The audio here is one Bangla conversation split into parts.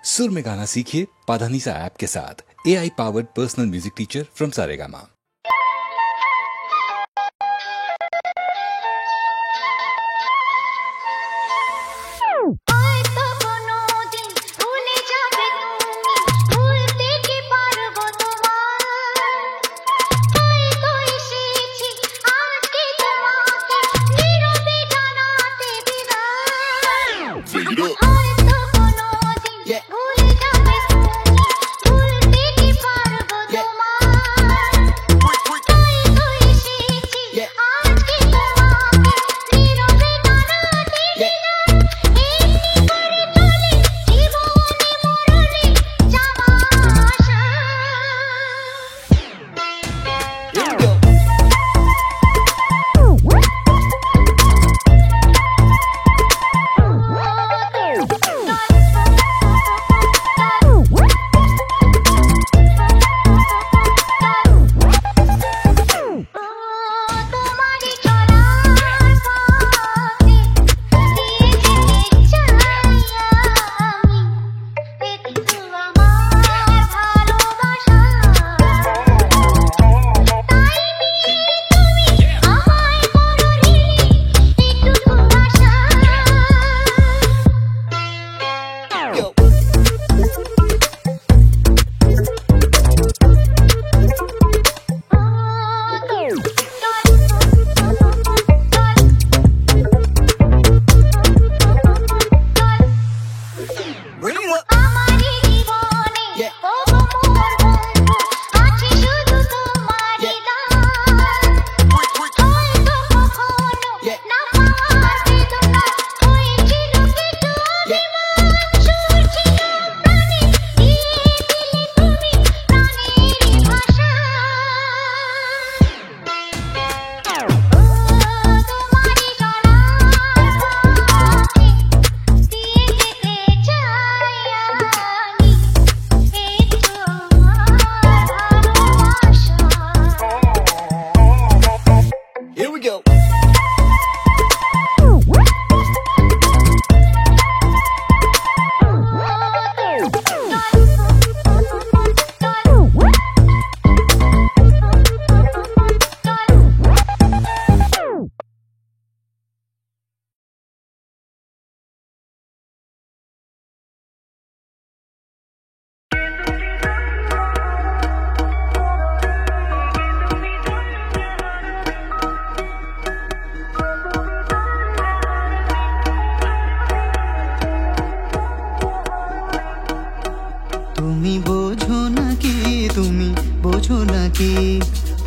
सुर में गाना सीखिए पाधानीसा ऐप के साथ। AI powered personal music teacher from Saregama.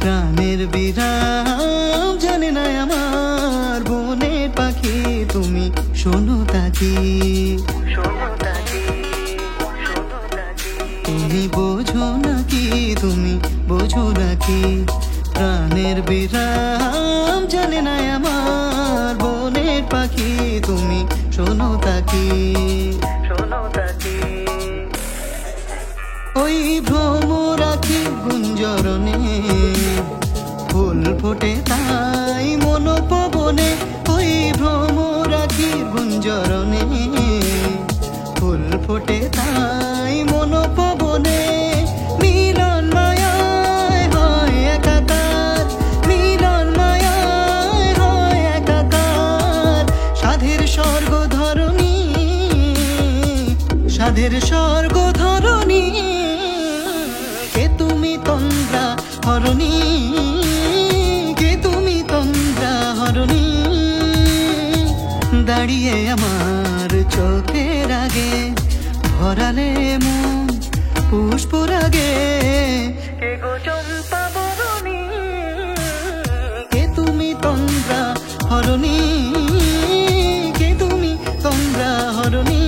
প্রাণের বিরাম জানে না আমার বনের পাখি, তুমি শোনো তাকি, তুমি বোঝো নাকি, তুমি বোঝো নাকি, প্রাণের বিরাম জানে না আমার বনের পাখি, তুমি শোনো তাকি, শোনো তাকি। ওই ভ্রমরাখি গুঞ্জরণে ফুল ফোটে তাই মনোপবনে, ওই ভ্রমরাখি গুঞ্জরণে ফুল ফোটে তাই মনোপবনে, মিলন মায়ায় হয় একাকার, মিলন মায়ায় হয় একাকার, সাধের স্বর্গ ধরণী, সাধের স্বর্গ ধরণী, কে তুমি তন্দ্রা হরণী, কে তুমি তন্দ্রা হরণী, দাঁড়িয়ে আমার চোখের আগে ভরালে মন পুষ্পরাগে, কে গো চম্পা বরণী, কে তুমি তন্দ্রা হরণী, কে তুমি তন্দ্রা হরণী।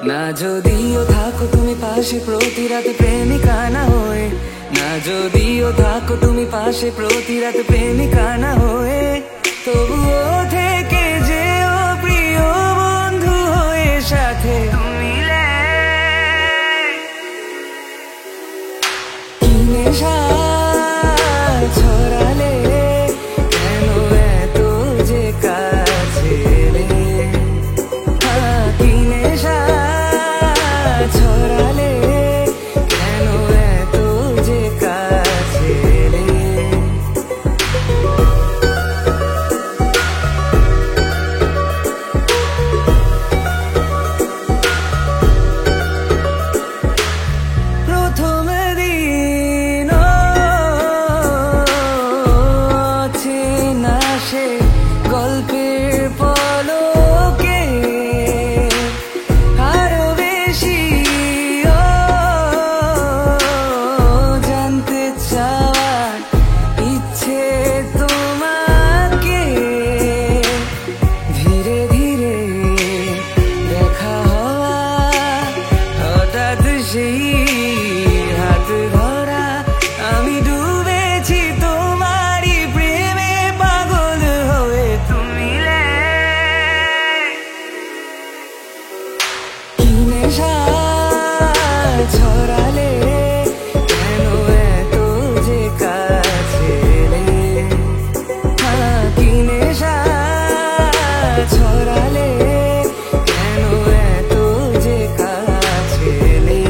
না যদিও থাকো তুমি পাশে প্রতি রাতে প্রেমিকা না হয়ে, না যদিও থাকো তুমি পাশে প্রতি রাতে প্রেমিকা না হয়ে, তবুও থেকে যেও প্রিয় বন্ধু হয়ে সাথে মিলে। কি নেশা ছড়ালে কেন এত যে কাছে এলে, কি নেশা ছড়ালে কেন এত যে কাছে এলে। প্রথম দিন চেনা সে গল্পের পলকে আরো বেশি জানতে চাওয়ার ইচ্ছে তোমাকে। ধীরে ধীরে দেখা হওয়া, হঠাৎ সেই হাত ধরা, আমি ডুবেছি তোমারই প্রেমে পাগল হয়ে তুমি লে। কি নেশা ছড়ালে কেন এত যে কাছে এলে, কি নেশা ছড়ালে কেন এত যে কাছে এলে।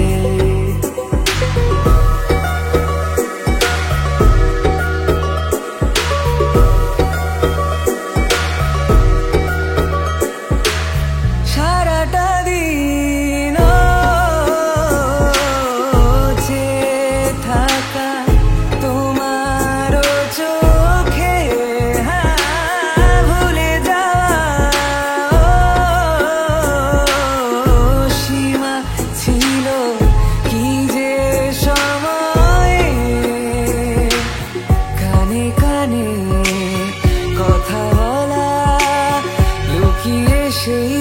সারাটা দিন চেয়ে থাকা তোমার চোখে, ভুলে যাওয়া সীমা ছিল কি যে সময়ে। কানে কানে কথা বলা, লুকিয়ে সেই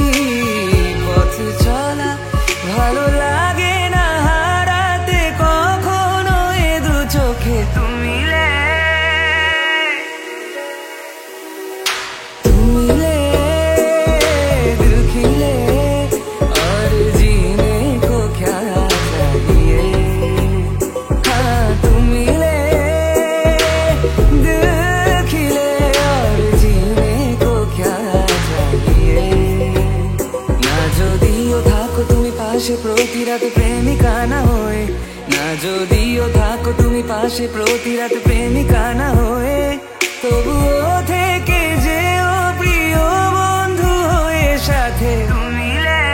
পথ চলা, ভালো লাগে না হারাতে কখনো এ দু চোখে তুমি লে। তুমি ले दिल खिले और जीने को क्या चाहिए, हाँ तुम ले दिल खिले और जीने को क्या चाहिए। না যদিও থাকো তুমি পাশে প্রতি রাতে প্রেমিকা না হয়ে, না যদিও থাকো তুমি পাশে প্রতি রাতে প্রেমিকা না হয়ে, তবুও থেকে যেও প্রিয় বন্ধু হয়ে সাথে মিলে।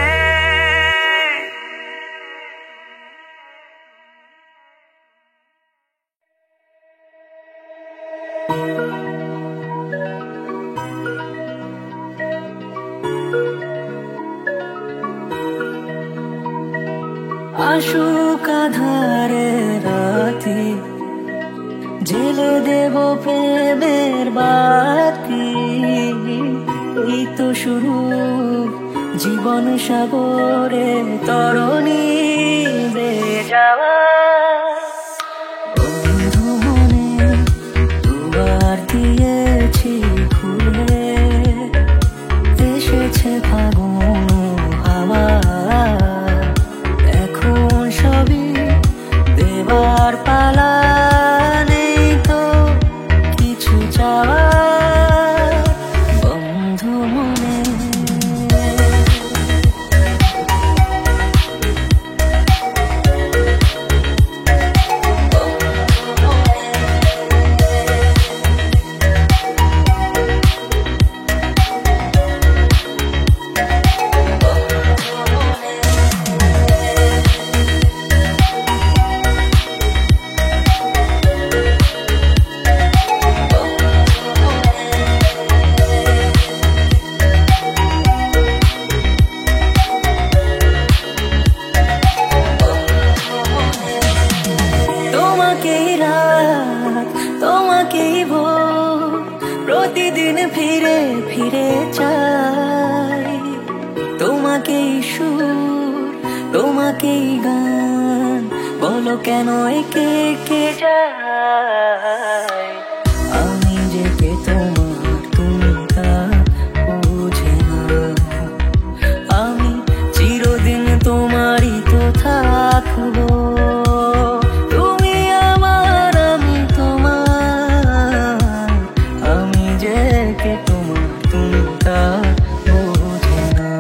আশুক আধারে রাতি জেলে দেব প্রেমের বাতি, এই তো শুরু জীবন সাগরে তরণী বেয়ে যাওয়া। বন্ধু মনে দুবার দিয়েছি খুলে, এসেছে ফাগুন হাওয়া, এখন সবই দেবার পালা, নেই তো কিছু চাওয়া। বন্ধু মনে প্রতিদিন ফিরে ফিরে চাই তোমাকে সুর তোমাকেই গান, বলো কেন একে একে যায়। আমি যে কে তোমার তুমি তা বুঝে না, আমি চিরদিন তোমারই তো থাকবো। তুমি আমার আমি তোমার, আমি যে কে তোমার তুমি তা বুঝে না।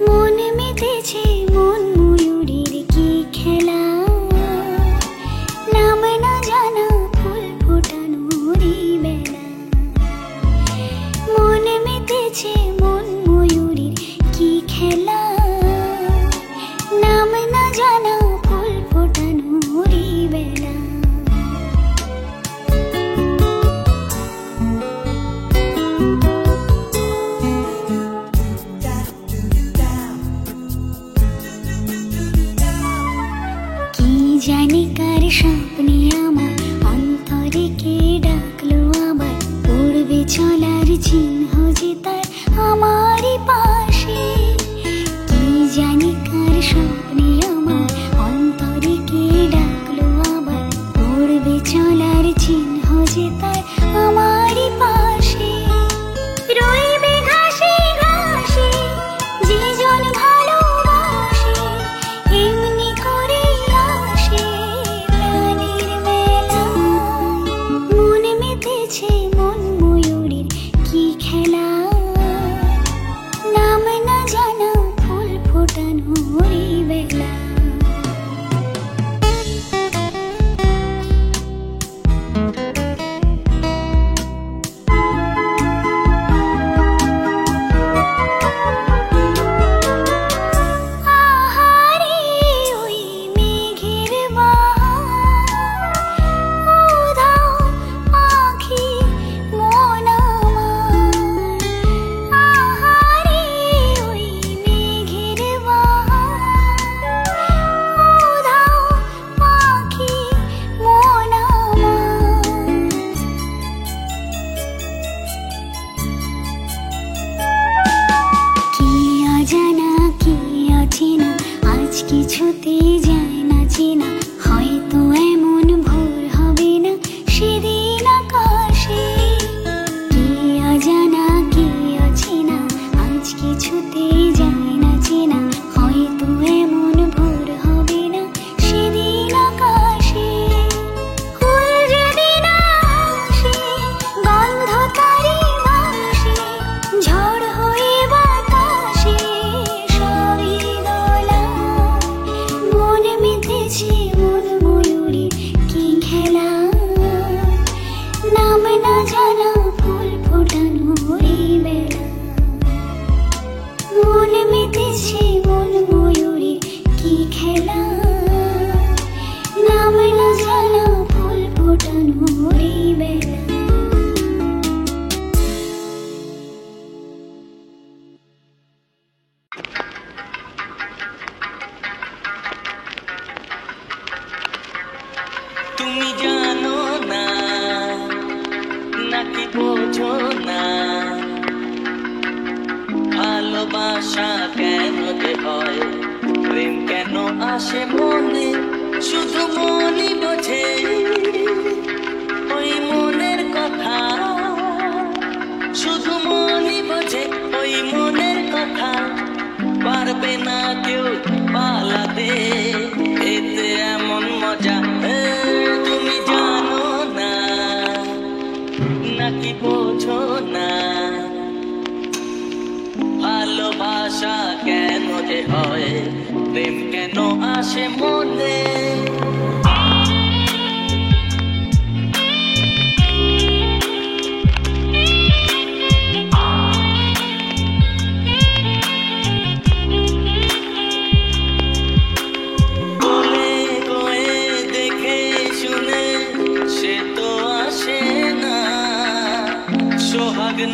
মনে মেতেছে মন ময়ূরীর কি খেলা, নাম না জানা ফুল ফোটানোরই বেলা। মনে মেতেছে মন ময়ূরীর কি খেলা, নাম না জানা ফুল ফোটানোরই বেলা। জানি কার স্বপ্নে আমার অন্তরে কে ডাকলো আবার, পড়বে চলার চিহ্ন যে তার আমারই পাশে। কি জানি কার স্বপ্নে আমার অন্তরে কে ডাকলো আবার, পড়বে চলার চিহ্ন যে তার আমারই পাশে। রইবে ঘাসে ঘাসে যে জন ভালোবাসে, এমনি করে মনে মেতেছে মন ময়ূরীর কি খেলা, নাম না জানা ফুল ফোটানোরই বেলা। কিছুতে যায় না চেনা, হয়তো এমন ভোর হবে না সেদিন আকাশে। কি অজানা কি অচেনা, আজ কিছুতে যায় না চেনা, হয়তো এমন ভোর হবে না সেদিন আকাশে। ফুল যদি না আসে, গন্ধ তারি বাসে, ঝড় হয়ে বাতাসে সবই দোলা। মনে মেতেছে মন ময়ূরীর কি খেলা, নাম না জানা ফুল ফোটানোরই বেলা। মনে মেতেছে মন ময়ূরীর কি খেলা, নাম না জানা ফুল ফোটানোরই বেলা। তুমি জানো না নাকি বোঝো না, ভালোবাসা কেন যে হয়, প্রেম কেন আসে মনে, শুধু মনই বোঝে ওই মনের কথা, শুধু মনই বোঝে।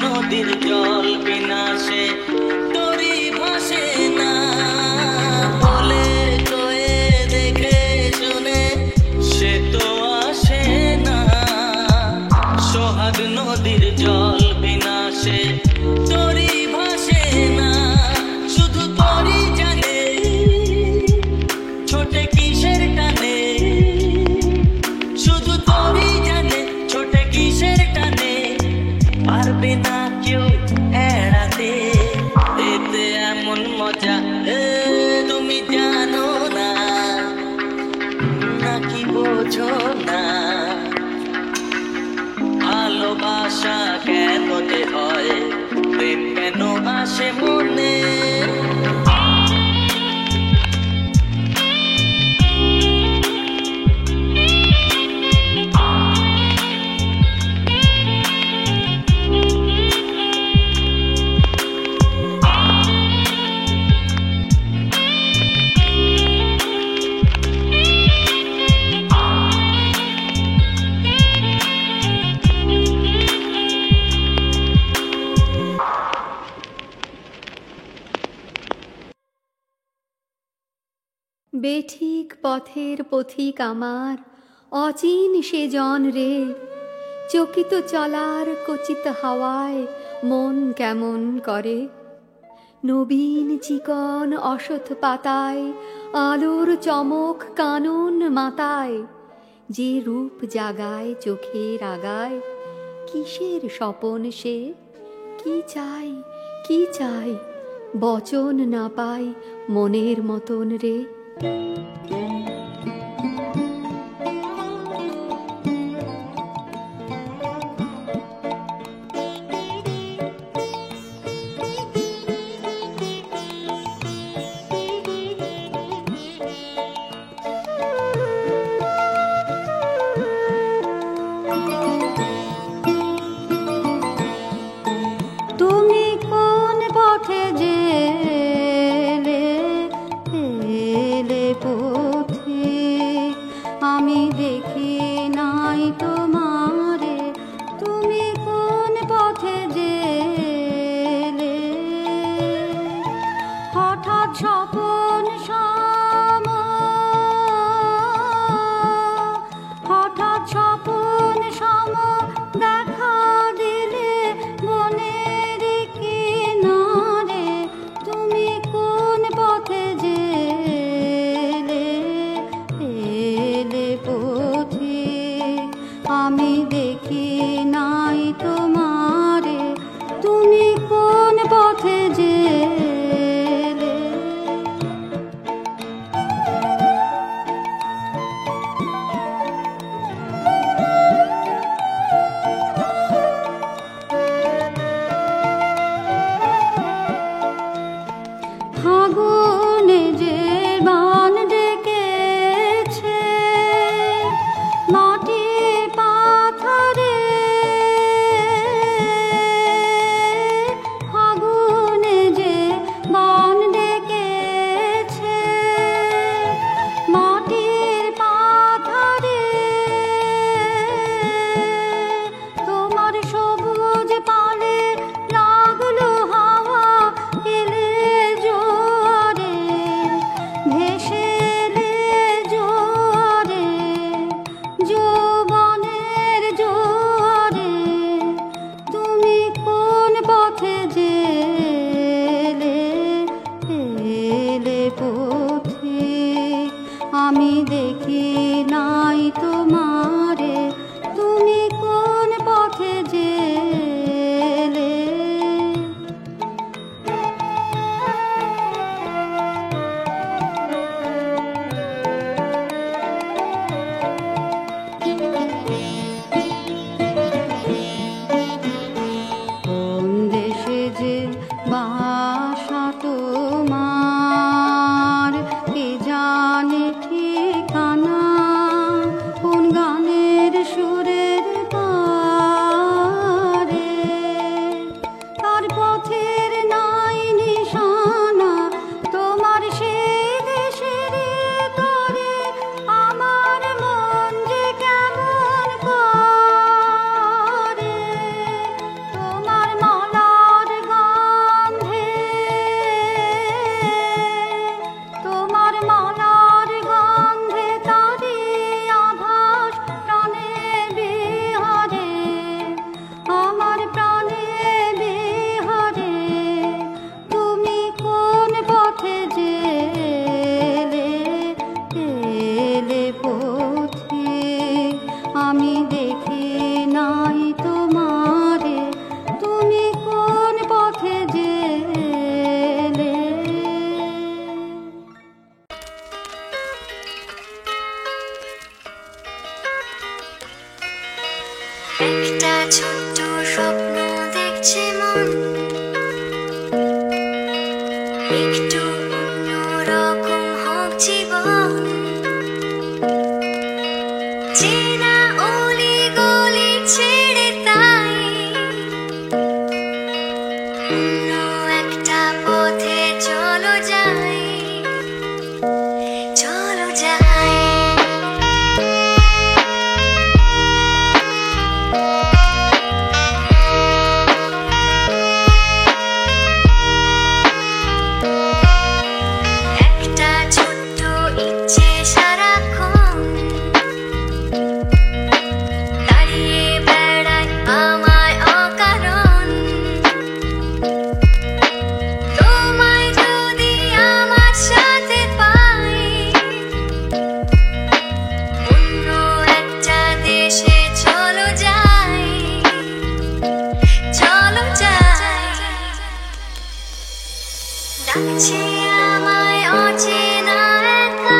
নদীর জল বিনাশে তরি ভাসে না, বলে কয়ে দেখে শুনে সে তো আসে না। সোহাগ নদীর জল বিনাশে তরি ভাসে না, শুধু তরি জানে ছোটে কিসের টানে, শুধু তরি জানে ছোটে কিসের টানে, পারবে না কেউ এড়াতে। এতে এমন মজা তুমি জানো না, নাকি বোঝো না? ভালোবাসা কেন যে হয়, প্রেম কেন আসে মনে? বেঠিক পথের পথিক আমার, অচিন সে জন রে। চকিত চলার কচিত হাওয়ায় মন কেমন করে। নবীন চিকন অসথ পাতায় আলোর চমক কানন মাতায়, যে রূপ জাগায় চোখের আগায়। কিসের স্বপন সে, কি চাই কি চাই, বচন না পাই মনের মতন রে। মাটি পাথরে ছোট্ট স্বপ্ন দেখছে মন, একটু অন্যরকম হোক জীবন। চেনা অলি গলি ছেড়ে তাই অন্য একটা পথে চলো যাই, চলো যাই। একটা ছোট্ট ইচ্ছে সারাক্ষণ দাঁড়িয়ে বেড়ায় আমায় অকারণ। তোমায় যদি আমার সাথে পাই অন্য একটা দেশে চলো যাই, চলো যাই। ডাকছে আমায় অচেনা একা,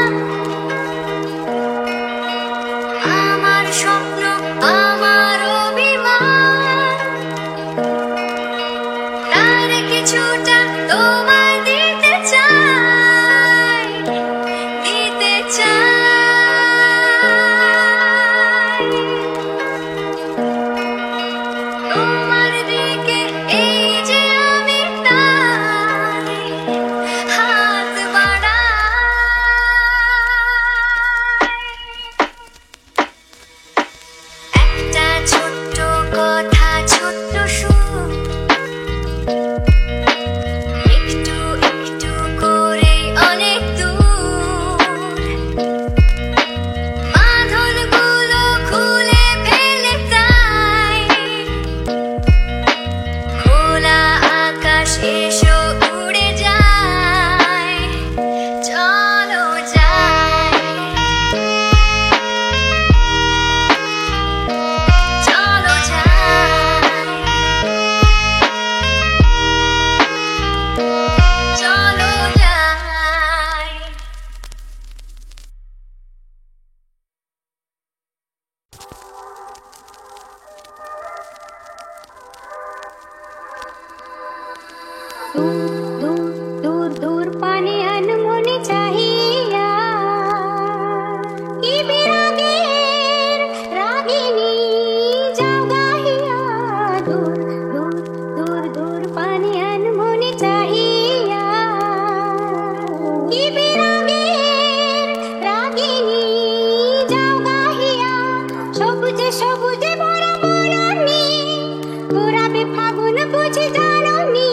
আমার স্বপ্ন আমার অভিমান, তার কিছুটা তোমায় দিতে চাই, দিতে চাই। তোমার দিকে এই যে আমি তাই হাত বাড়াই। একটা ছোট্ট কথা ছোট্ট সুর, একটু একটু করে অনেক দূর বাঁধনগুলো খুলে ফেলে তাই খোলা আকাশ এসো উড়ে যায়, চলো যাই, চলো যাই, চলো যাই। দূর দূর দূর পানে আনমনে চাহিয়া কি বিরাগের রাগিনী যাও গাহিয়া। দূর দূর দূর দূর পানে আনমনে চাহিয়া কি বিরাগের রাগিনী যাও গাহিয়া। সবুজে সবুজে ভরা বনানী ঘোরাবে ফাগুন বুঝি জাননি।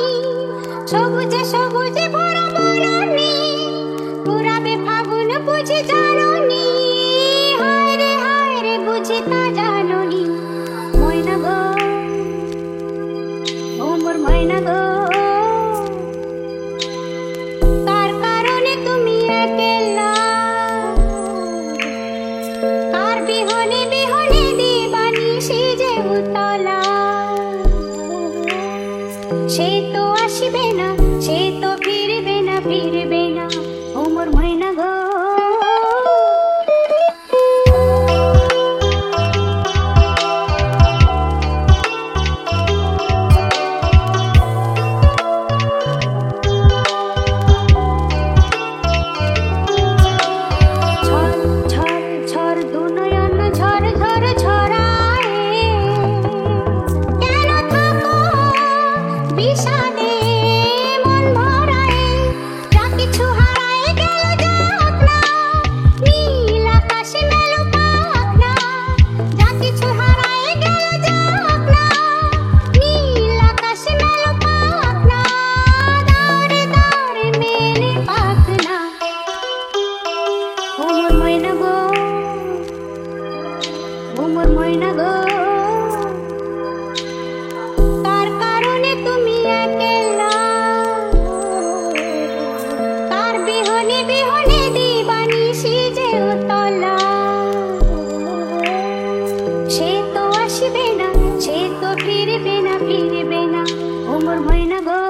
সবুজে সবুজে ভরা বনানী ঘোরাবে ফাগুন বুঝি জাননি। হায় রে বুঝি তা জাননি। ময়না গো ও মোর ময়না গো, কার কারণে তুমি একলা, কার বিহনে বিহনে দিবানিশি যে উতলা। সে তো আসবে না, সে তো ফিরবে না, ফিরবে না ও মোর ময়না গো। ঝড় ঝড় ঝড় দু নয়ন ঝড় ঝড় ঝরায়, কেন থাকো বিষাদে মন ভরায়। যা কিছু হারায় গেল যাক না, নীল আকাশে মেলো পাক না। যা কিছু হারায় গেল যাক না, নীল আকাশে মেলো পাক না। দাঁড়ে দাঁড়ে মেলে পাক না ও মোর ময়না গো, ও মোর ময়না গো। কার কারণে তুমি একলা, কার বিহনে বিহনে দিবানিশি যে উতলা। সে তো আসবে না, সে তো ফিরবে না, ফিরবে না ও মোর ময়না গো।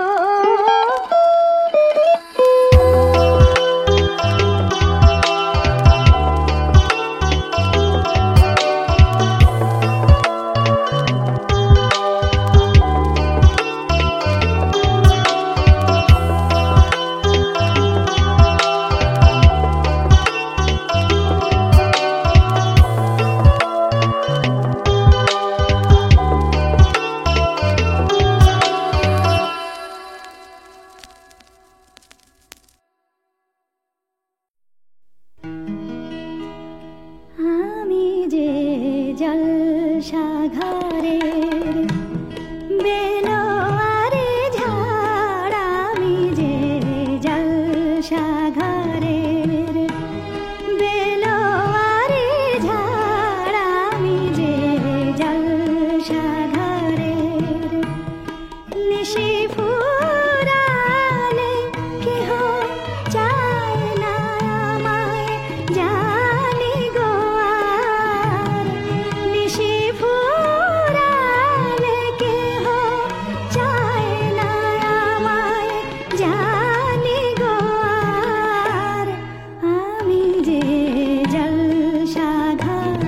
সাগরের বেলোয়ারি ঝাড় আমি যে জল সাগরের বেলোয়ারি ঝাড় আমি যে জল সাগরের নিশি ফুরালে কেহ চায় না আমায় জানি গো আর নিশি ফুরালে কেহ চায় না আমায় জানি গো আর আমি যে জল সাগরের